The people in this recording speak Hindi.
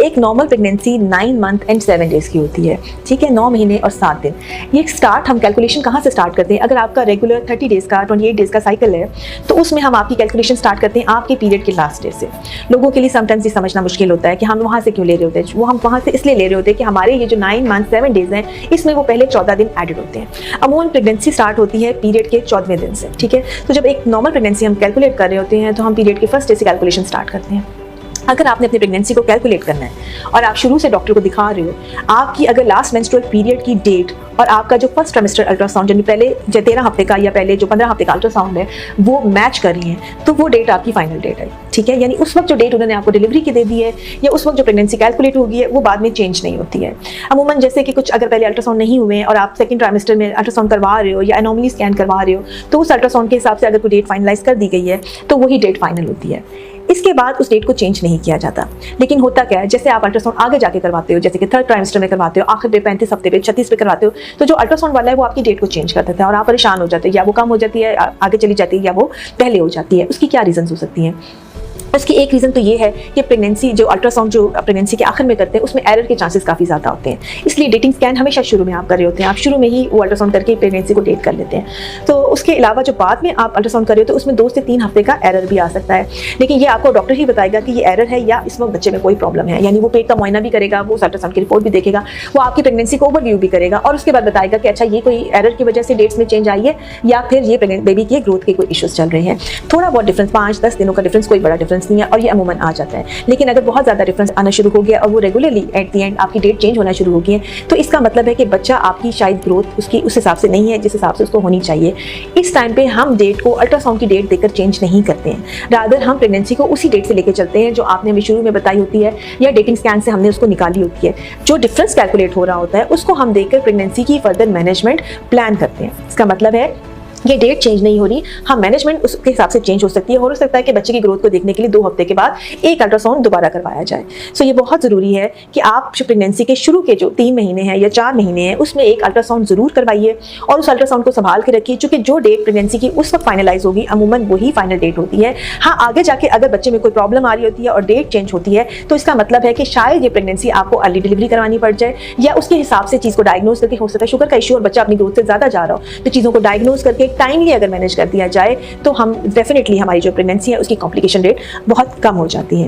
एक normal pregnancy 9 month and 7 days की होती है, ठीक है, 9 महीने और 7 दिन। ये स्टार्ट हम कैलकुलेशन कहाँ से स्टार्ट करते हैं? अगर आपका रेगुलर 30 डेज का 28 डेज का साइकिल है तो उसमें हम आपकी कैलकुलेशन स्टार्ट करते हैं आपके पीरियड के लास्ट डे से। लोगों के लिए समटाइम्स ये समझना मुश्किल होता है कि हम वहाँ से क्यों ले रहे होते हैं। वो हम वहाँ से इसलिए ले रहे होते हैं कि हमारे ये जो 9 मंथ 7 डेज हैं इसमें वो पहले 14 दिन एडेड होते हैं। अमूमन प्रेगनेंसी स्टार्ट होती है पीरियड के 14वें दिन से, ठीक है। तो जब एक नॉर्मल प्रेगनेंसी हम कैलकुलेट कर रहे होते हैं तो हम पीरियड के फर्स्ट डे से कैलकुलेशन स्टार्ट करते हैं। अगर आपने अपनी प्रेगनेंसी को कैलकुलेट करना है और आप शुरू से डॉक्टर को दिखा रहे हो, आपकी अगर लास्ट मेंस्ट्रुअल पीरियड की डेट और आपका जो फर्स्ट ट्राइमेस्टर अल्ट्रासाउंड यानी पहले जो 13 हफ्ते का या पहले जो 15 हफ्ते का अल्ट्रासाउंड है वो मैच कर रही है तो वो डेट आपकी फाइनल डेट है, ठीक है। यानी उस वक्त जो डेट उन्होंने आपको डिलीवरी की दे दी है या उस वक्त जो प्रेगनेंसी कैलकुलेट होगी है वो बाद में चेंज नहीं होती है। अमूमन जैसे कि कुछ अगर पहले अल्ट्रासाउंड नहीं हुए और आप सेकंड ट्राइमेस्टर में अल्ट्रासाउंड करवा रहे हो या एनोमली स्कैन करवा रहे हो तो उस अल्ट्रासाउंड के हिसाब से अगर कोई डेट फाइनलाइज कर दी गई है तो वही डेट फाइनल होती है। इसके बाद उस डेट को चेंज नहीं किया जाता। लेकिन होता क्या है, जैसे आप अल्ट्रासाउंड आगे जाके करवाते हो, जैसे कि थर्ड ट्राइमेस्टर में करवाते हो, आखिर पे 35 हफ्ते पे 36 पे करवाते हो, तो जो अल्ट्रासाउंड वाला है वो आपकी डेट को चेंज कर देता है और आप परेशान हो जाते हैं, या वो कम हो जाती है आगे चली जाती है या वो पहले हो जाती है। उसकी क्या रीजन हो सकती हैं? उसकी एक रीज़न तो ये है कि प्रेगनेंसी जो अल्ट्रासाउंड जो प्रेगनेंसी के आखिर में करते हैं उसमें एरर के चांसेस काफ़ी ज़्यादा होते हैं। इसलिए डेटिंग स्कैन हमेशा शुरू में आप कर रहे होते हैं, आप शुरू में ही वो अल्ट्रासाउंड करके प्रेगनेंसी को डेट कर लेते हैं। तो उसके अलावा जो बाद में आप अल्ट्रासाउंड कर रहे हो तो उसमें 2 से 3 हफ्ते का एरर भी आ सकता है। लेकिन ये आपको डॉक्टर ही बताएगा कि ये एरर है या इस वक्त बच्चे में कोई प्रॉब्लम है। यानी वो पेट का मुआयना भी करेगा, वो अल्ट्रासाउंड की रिपोर्ट भी देखेगा, वो आपकी प्रेगनेंसी को ओवरव्यू भी करेगा और उसके बाद बताएगा कि अच्छा ये कोई एरर की वजह से डेट्स में चेंज आई है या फिर ये बेबी की ग्रोथ के कोई इश्यूज चल रहे हैं। थोड़ा बहुत डिफरेंस, 5-10 दिनों का डिफरेंस कोई बड़ा डिफरेंस नहीं है और ये अमूमन आ जाता है। लेकिन अगर बहुत ज़्यादा डिफरेंस आना शुरू हो गया और वो रेगुलरली एट द एंड आपकी डेट चेंज होना शुरू हो गई है तो इसका मतलब है कि बच्चा आपकी शायद ग्रोथ उसकी उस हिसाब से नहीं है जिस हिसाब से उसको होनी चाहिए। इस टाइम पे हम डेट को अल्ट्रासाउंड की डेट देकर चेंज नहीं करते हैं, रादर हम प्रेगनेंसी को उसी डेट से लेकर चलते हैं जो आपने हमें शुरू में बताई होती है या डेटिंग स्कैन से हमने उसको निकाली होती है। जो डिफरेंस कैलकुलेट हो रहा होता है उसको हम देखकर प्रेगनेंसी की फर्दर मैनेजमेंट प्लान करते हैं। इसका मतलब है ये डेट चेंज नहीं हो रही, हम मैनेजमेंट उसके हिसाब से चेंज हो सकती है। हो सकता है कि बच्चे की ग्रोथ को देखने के लिए 2 हफ्ते के बाद एक अल्ट्रासाउंड दोबारा करवाया जाए। सो ये बहुत ज़रूरी है कि आप प्रेगनेंसी के शुरू के जो 3 महीने हैं या 4 महीने हैं उसमें एक अल्ट्रासाउंड ज़रूर करवाइए और उस अल्ट्रासाउंड को संभाल के रखिए, क्योंकि जो डेट प्रेगनेंसी की उस वक्त फाइनलाइज होगी अमूमन वही फाइनल डेट होती है। हाँ, आगे जाके अगर बच्चे में कोई प्रॉब्लम आ रही होती है और डेट चेंज होती है तो इसका मतलब है कि शायद ये प्रेगनेंसी आपको अर्ली डिलीवरी करवानी पड़ जाए या उसके हिसाब से चीज़ को डायग्नोज करके, हो सकता है शुगर का इशू और बच्चा अपनी ग्रोथ से ज़्यादा जा रहा हो, तो चीज़ों को डायग्नोज करके टाइमली अगर मैनेज कर दिया जाए तो हम डेफिनेटली हमारी जो प्रेगनेंसी है उसकी कॉम्प्लिकेशन रेट बहुत कम हो जाती है।